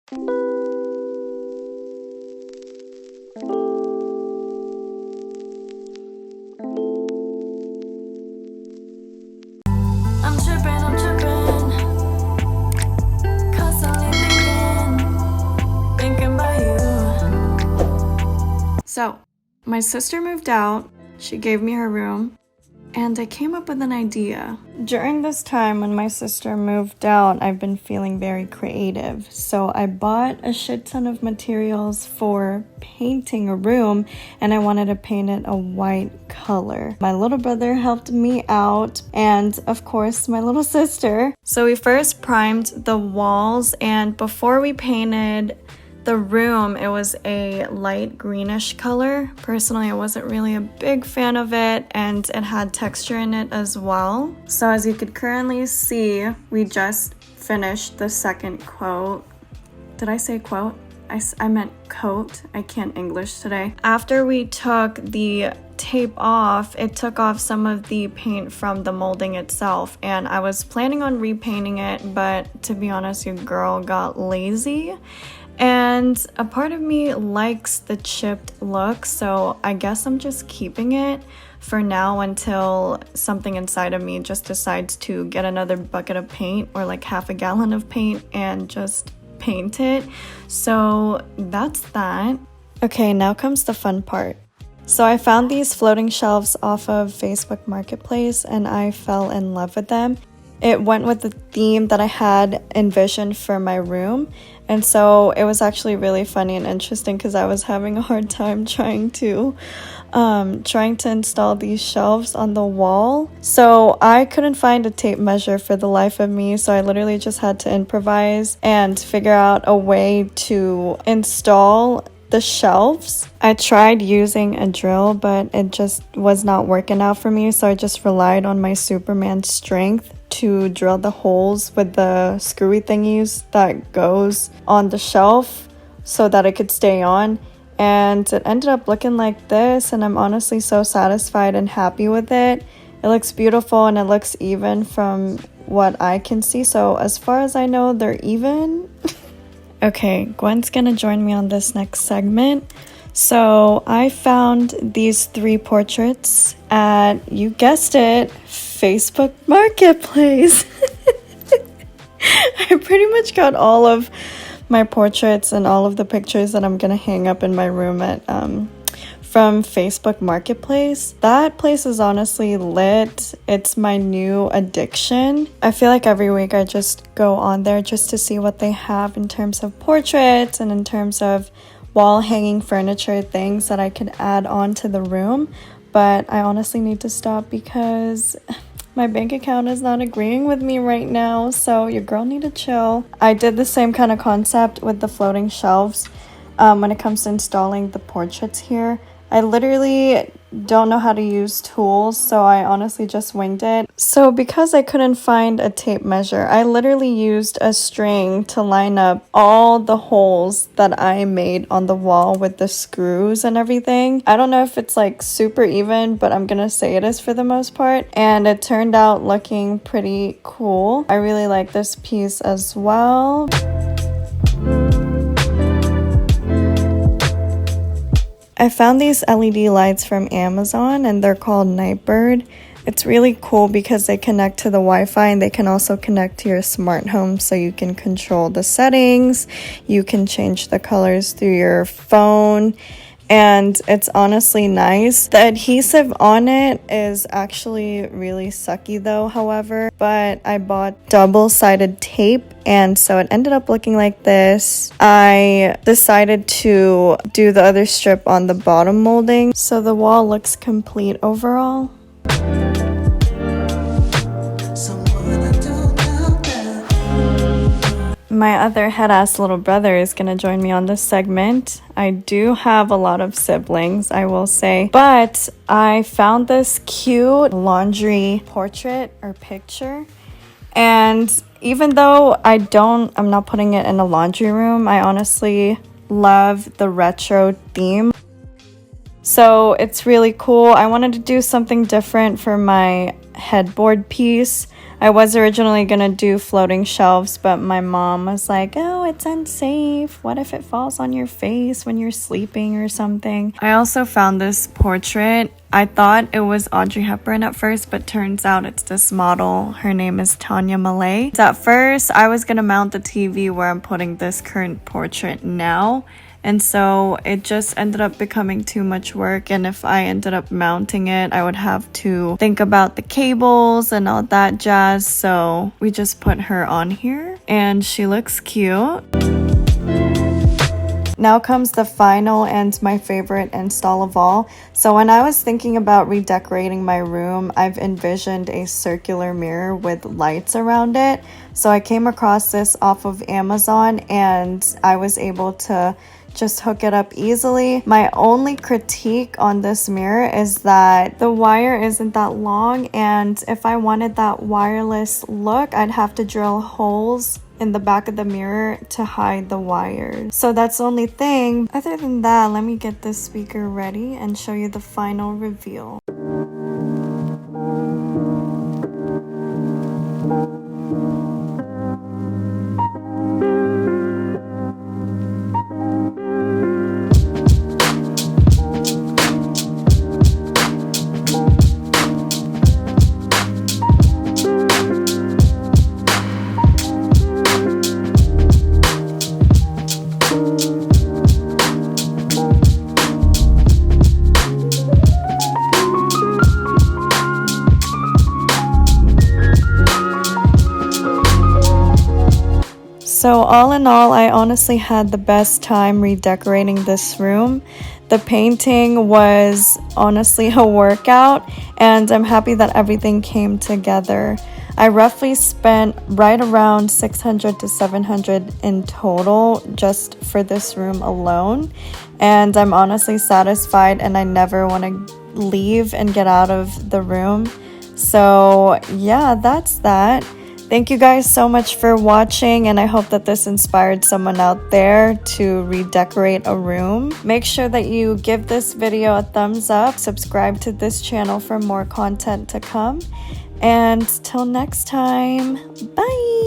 So, my sister moved out, she gave me her room, and I came up with an idea. During this time when my sister moved out, I've been feeling very creative. So I bought a shit ton of materials for painting a room, and I wanted to paint it a white color. My little brother helped me out, and of course my little sister. So we first primed the walls, and before we painted the room, it was a light greenish color. Personally, I wasn't really a big fan of it, and it had texture in it as well. So as you could currently see, we just finished the second coat. Did I say quote? I meant coat. I can't English today. After we took the tape off, it took off some of the paint from the molding itself, and I was planning on repainting it, but to be honest, your girl got lazy. And a part of me likes the chipped look, so I guess I'm just keeping it for now until something inside of me just decides to get another bucket of paint or like half a gallon of paint and just paint it. So that's that. Okay, now comes the fun part. So I found these floating shelves off of Facebook Marketplace and I fell in love with them. It went with the theme that I had envisioned for my room, and so it was actually really funny and interesting because I was having a hard time trying to install these shelves on the wall. So I couldn't find a tape measure for the life of me, so I literally just had to improvise and figure out a way to install the shelves. I tried using a drill, but it just was not working out for me, so I just relied on my Superman strength to drill the holes with the screwy thingies that goes on the shelf so that it could stay on, and it ended up looking like this, and I'm honestly so satisfied and happy with it. It looks beautiful and it looks even from what I can see, so as far as I know, they're even. Okay, Gwen's gonna join me on this next segment. So I found these 3 portraits at, you guessed it, Facebook Marketplace. I pretty much got all of my portraits and all of the pictures that I'm gonna hang up in my room at from Facebook Marketplace. That place is honestly lit. It's my new addiction. I feel like every week I just go on there just to see what they have in terms of portraits and in terms of wall hanging furniture, things that I could add on to the room. But I honestly need to stop because my bank account is not agreeing with me right now, so your girl need to chill. I did the same kind of concept with the floating shelves when it comes to installing the portraits here. I literally don't know how to use tools, so I honestly just winged it. So because I couldn't find a tape measure, I literally used a string to line up all the holes that I made on the wall with the screws and everything. I don't know if it's like super even, but I'm gonna say it is for the most part, and it turned out looking pretty cool. I really like this piece as well. I found these LED lights from Amazon and they're called Nightbird. It's really cool because they connect to the Wi-Fi and they can also connect to your smart home, so you can control the settings, you can change the colors through your phone, and it's honestly nice. The adhesive on it is actually really sucky though, however, but I bought double-sided tape and so it ended up looking like this. I decided to do the other strip on the bottom molding, so the wall looks complete overall. My other head-ass little brother is gonna join me on this segment. I do have a lot of siblings, I will say, but I found this cute laundry portrait or picture, and even though I'm not putting it in a laundry room, I honestly love the retro theme. So it's really cool. I wanted to do something different for my headboard piece. I was originally gonna do floating shelves, but my mom was like, oh, it's unsafe. What if it falls on your face when you're sleeping or something? I also found this portrait. I thought it was Audrey Hepburn at first, but turns out it's this model. Her name is Tanya Malay. So at first, I was gonna mount the TV where I'm putting this current portrait now. And so it just ended up becoming too much work. And if I ended up mounting it, I would have to think about the cables and all that jazz. So we just put her on here and she looks cute. Now comes the final and my favorite install of all. So when I was thinking about redecorating my room, I've envisioned a circular mirror with lights around it. So I came across this off of Amazon and I was able to just hook it up easily. My only critique on this mirror is that the wire isn't that long, and if I wanted that wireless look, I'd have to drill holes in the back of the mirror to hide the wires. So that's the only thing. Other than that, let me get this speaker ready and show you the final reveal. So all in all, I honestly had the best time redecorating this room. The painting was honestly a workout, and I'm happy that everything came together. I roughly spent right around $600 to $700 in total just for this room alone, and I'm honestly satisfied, and I never want to leave and get out of the room. So yeah, that's that. Thank you guys so much for watching, and I hope that this inspired someone out there to redecorate a room. Make sure that you give this video a thumbs up, subscribe to this channel for more content to come, and till next time, bye!